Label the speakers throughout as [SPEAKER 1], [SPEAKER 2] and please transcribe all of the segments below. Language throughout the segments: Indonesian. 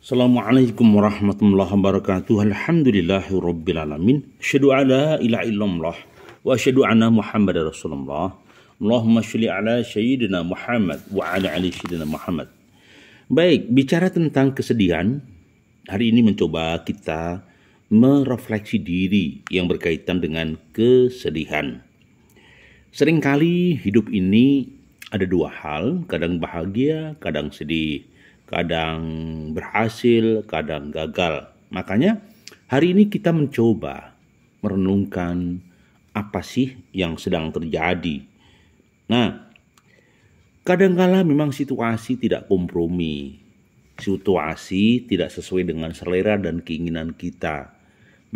[SPEAKER 1] Assalamualaikum warahmatullahi wabarakatuh. Alhamdulillahirabbil alamin. Asyhadu an la ilaha illallah wa asyhadu anna Muhammadar Rasulullah. Allahumma sholli ala sayyidina Muhammad wa ala ali sayyidina Muhammad. Baik, bicara tentang kesedihan, hari ini mencoba kita merefleksi diri yang berkaitan dengan kesedihan. Seringkali hidup ini ada dua hal, kadang bahagia, kadang sedih. Kadang berhasil, kadang gagal. Makanya hari ini kita mencoba merenungkan apa sih yang sedang terjadi. Nah, kadangkala memang situasi tidak kompromi. Situasi tidak sesuai dengan selera dan keinginan kita.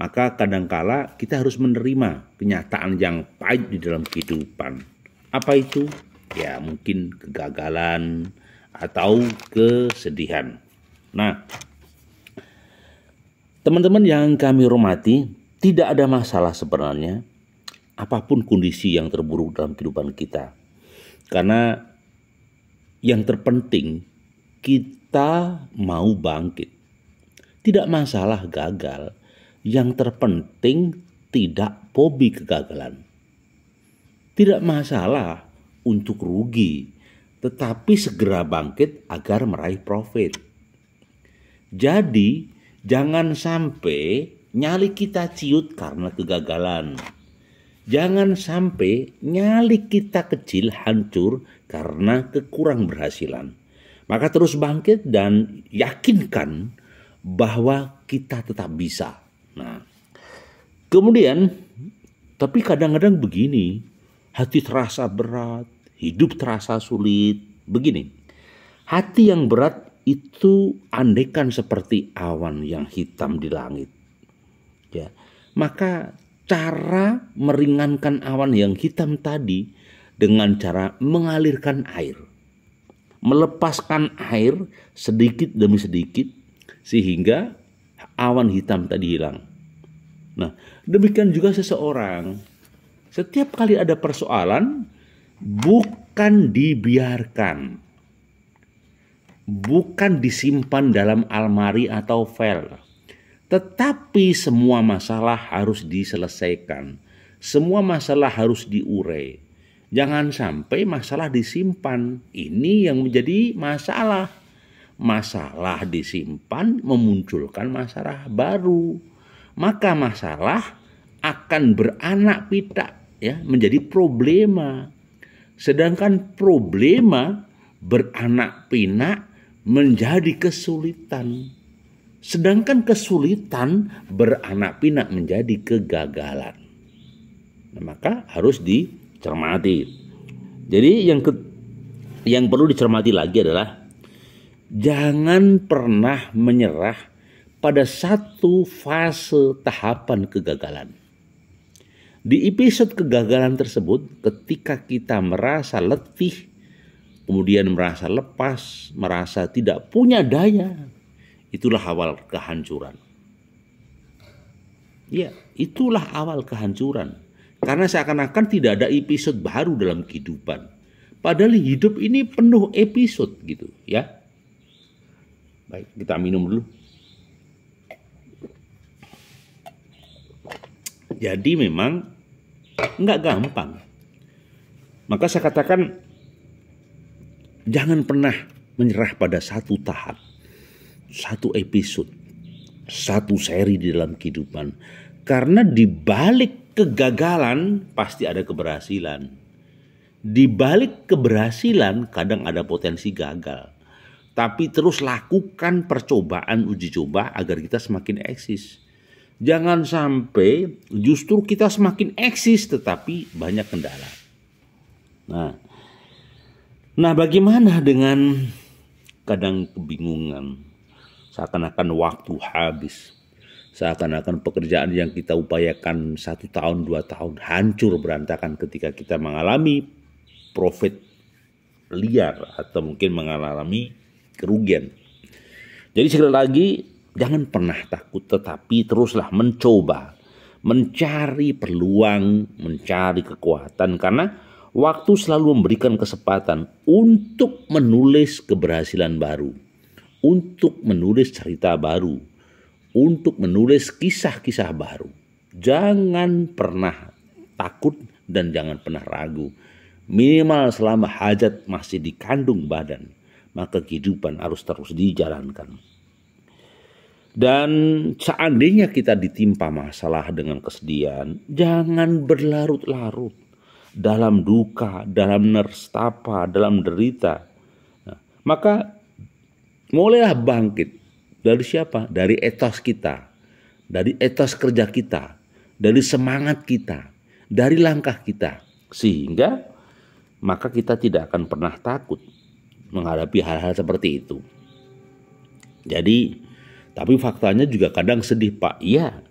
[SPEAKER 1] Maka kadangkala kita harus menerima kenyataan yang pahit di dalam kehidupan. Apa itu? Ya mungkin kegagalan, atau kesedihan. Nah, teman-teman yang kami hormati, tidak ada masalah sebenarnya apapun kondisi yang terburuk dalam kehidupan kita. Karena yang terpenting kita mau bangkit. Tidak masalah gagal, yang terpenting tidak fobi kegagalan. Tidak masalah untuk rugi, tetapi segera bangkit agar meraih profit. Jadi, jangan sampai nyali kita ciut karena kegagalan. Jangan sampai nyali kita kecil hancur karena kekurang berhasilan. Maka terus bangkit dan yakinkan bahwa kita tetap bisa. Nah, kemudian, tapi kadang-kadang begini, hati terasa berat, hidup terasa sulit. Begini, hati yang berat itu andaikan seperti awan yang hitam di langit. Ya, maka cara meringankan awan yang hitam tadi dengan cara mengalirkan air. Melepaskan air sedikit demi sedikit sehingga awan hitam tadi hilang. Nah, demikian juga seseorang. Setiap kali ada persoalan, bukan dibiarkan, bukan disimpan dalam almari atau file, tetapi semua masalah harus diselesaikan, semua masalah harus diurai. Jangan sampai masalah disimpan, ini yang menjadi masalah. Masalah disimpan memunculkan masalah baru, maka masalah akan beranak pidak, ya, menjadi problema. Sedangkan problema beranak pinak menjadi kesulitan. Sedangkan kesulitan beranak pinak menjadi kegagalan. Nah, maka harus dicermati. Jadi yang perlu dicermati lagi adalah jangan pernah menyerah pada satu fase tahapan kegagalan. Di episode kegagalan tersebut, ketika kita merasa letih, kemudian merasa lepas, merasa tidak punya daya, itulah awal kehancuran. Ya, itulah awal kehancuran. Karena seakan-akan tidak ada episode baru dalam kehidupan. Padahal hidup ini penuh episode gitu, ya. Baik, kita minum dulu. Jadi memang nggak gampang. Maka saya katakan jangan pernah menyerah pada satu tahap, satu episode, satu seri di dalam kehidupan. Karena di balik kegagalan pasti ada keberhasilan. Di balik keberhasilan kadang ada potensi gagal. Tapi terus lakukan percobaan uji coba agar kita semakin eksis. Jangan sampai justru kita semakin eksis tetapi banyak kendala. Nah, bagaimana dengan kadang kebingungan, seakan-akan waktu habis, seakan-akan pekerjaan yang kita upayakan 1 tahun, 2 tahun hancur berantakan ketika kita mengalami profit liar atau mungkin mengalami kerugian. Jadi sekali lagi, jangan pernah takut, tetapi teruslah mencoba, mencari peluang, mencari kekuatan. Karena waktu selalu memberikan kesempatan untuk menulis keberhasilan baru. untuk menulis cerita baru, untuk menulis kisah-kisah baru. Jangan pernah takut dan jangan pernah ragu. Minimal selama hajat masih dikandung badan, maka kehidupan harus terus dijalankan. Dan seandainya kita ditimpa masalah dengan kesedihan, jangan berlarut-larut dalam duka, dalam nestapa, dalam derita. Nah, maka mulailah bangkit. Dari siapa? Dari etos kita, dari etos kerja kita, dari semangat kita, dari langkah kita. Sehingga maka kita tidak akan pernah takut menghadapi hal-hal seperti itu. Jadi, tapi faktanya juga kadang sedih, Pak. Iya,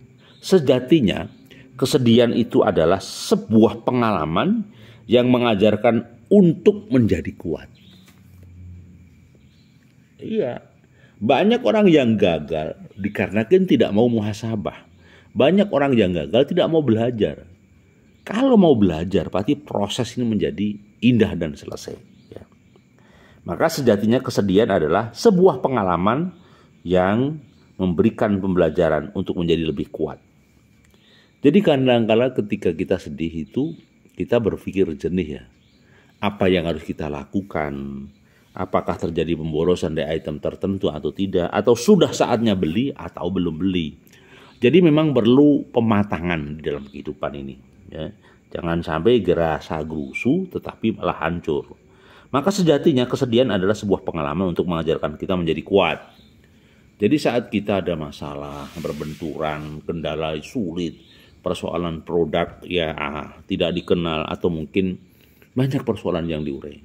[SPEAKER 1] sejatinya kesedihan itu adalah sebuah pengalaman yang mengajarkan untuk menjadi kuat. Iya, banyak orang yang gagal dikarenakan tidak mau muhasabah. Banyak orang yang gagal tidak mau belajar. Kalau mau belajar, pasti proses ini menjadi indah dan selesai. Ya. Maka sejatinya kesedihan adalah sebuah pengalaman yang memberikan pembelajaran untuk menjadi lebih kuat. Jadi kadang-kala ketika kita sedih itu, kita berpikir jernih ya. Apa yang harus kita lakukan? Apakah terjadi pemborosan dari item tertentu atau tidak? Atau sudah saatnya beli atau belum beli? Jadi memang perlu pematangan di dalam kehidupan ini. Ya. Jangan sampai gerasa gerusu tetapi malah hancur. Maka sejatinya kesedihan adalah sebuah pengalaman untuk mengajarkan kita menjadi kuat. Jadi saat kita ada masalah, berbenturan, kendala sulit, persoalan produk ya tidak dikenal atau mungkin banyak persoalan yang diurai.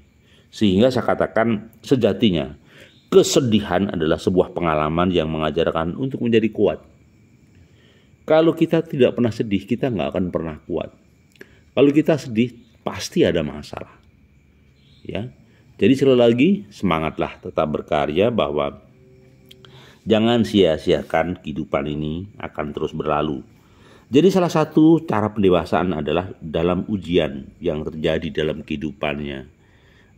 [SPEAKER 1] Sehingga saya katakan sejatinya kesedihan adalah sebuah pengalaman yang mengajarkan untuk menjadi kuat. Kalau kita tidak pernah sedih, kita nggak akan pernah kuat. Kalau kita sedih, pasti ada masalah. Ya, jadi sekali lagi semangatlah tetap berkarya bahwa jangan sia-siakan kehidupan ini akan terus berlalu. Jadi salah satu cara pendewasaan adalah dalam ujian yang terjadi dalam kehidupannya.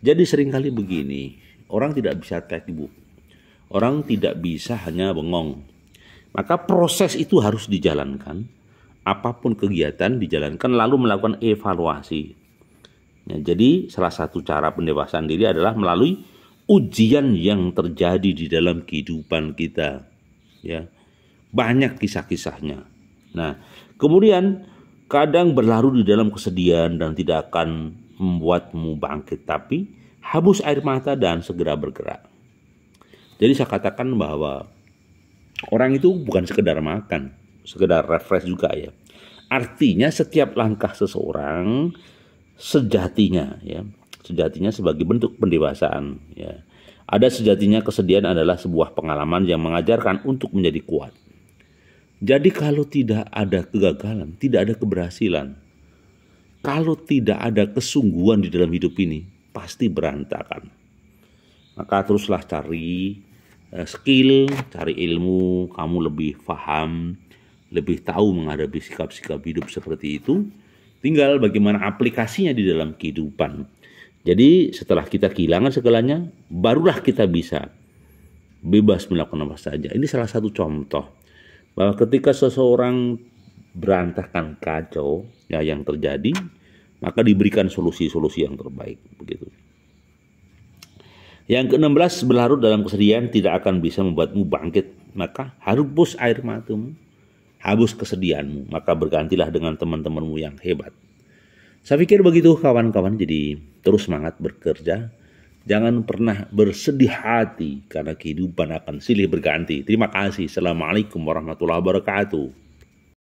[SPEAKER 1] Jadi seringkali begini, orang tidak bisa textbook. Orang tidak bisa hanya bengong. Maka proses itu harus dijalankan. Apapun kegiatan dijalankan lalu melakukan evaluasi. Ya, jadi salah satu cara pendewasaan diri adalah melalui ujian yang terjadi di dalam kehidupan kita, ya banyak kisah-kisahnya. Nah, kemudian kadang berlarut di dalam kesedihan dan tidak akan membuatmu bangkit, tapi hapus air mata dan segera bergerak. Jadi saya katakan bahwa orang itu bukan sekedar makan, sekedar refresh juga ya. Artinya setiap langkah seseorang sejatinya sebagai bentuk pendewasaan ya. Ada sejatinya kesedihan adalah sebuah pengalaman yang mengajarkan untuk menjadi kuat. Jadi kalau tidak ada kegagalan, tidak ada keberhasilan. Kalau tidak ada kesungguhan di dalam hidup ini, pasti berantakan. Maka teruslah cari skill, cari ilmu, kamu lebih paham, lebih tahu menghadapi sikap-sikap hidup seperti itu. Tinggal bagaimana aplikasinya di dalam kehidupan. Jadi setelah kita kehilangan segalanya, barulah kita bisa bebas melakukan apa saja. Ini salah satu contoh bahwa ketika seseorang berantakan kacau ya yang terjadi, maka diberikan solusi-solusi yang terbaik begitu. Yang ke-16, berlarut dalam kesedihan tidak akan bisa membuatmu bangkit. Maka hapus air matamu, hapus kesedihanmu, maka bergantilah dengan teman-temanmu yang hebat. Saya pikir begitu kawan-kawan, jadi terus semangat bekerja. Jangan pernah bersedih hati karena kehidupan akan silih berganti. Terima kasih. Assalamualaikum warahmatullahi wabarakatuh.